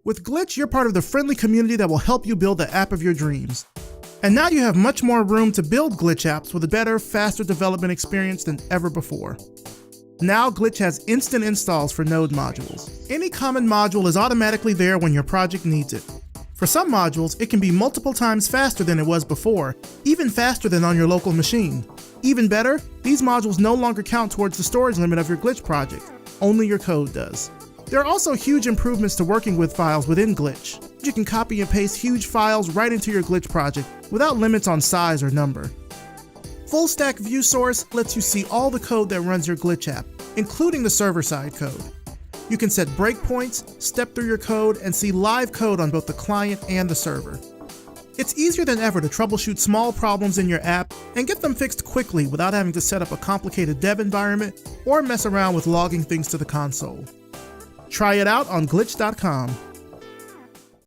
With Glitch, you're part of the friendly community that will help you build the app of your dreams. And now you have much more room to build Glitch apps with a better, faster development experience than ever before. Now Glitch has instant installs for Node modules. Any common module is automatically there when your project needs it. For some modules, it can be multiple times faster than it was before, even faster than on your local machine. Even better, these modules no longer count towards the storage limit of your Glitch project. Only your code does. There are also huge improvements to working with files within Glitch. You can copy and paste huge files right into your Glitch project without limits on size or number. Full Stack View Source lets you see all the code that runs your Glitch app, including the server-side code. You can set breakpoints, step through your code, and see live code on both the client and the server. It's easier than ever to troubleshoot small problems in your app and get them fixed quickly without having to set up a complicated dev environment or mess around with logging things to the console. Try it out on glitch.com.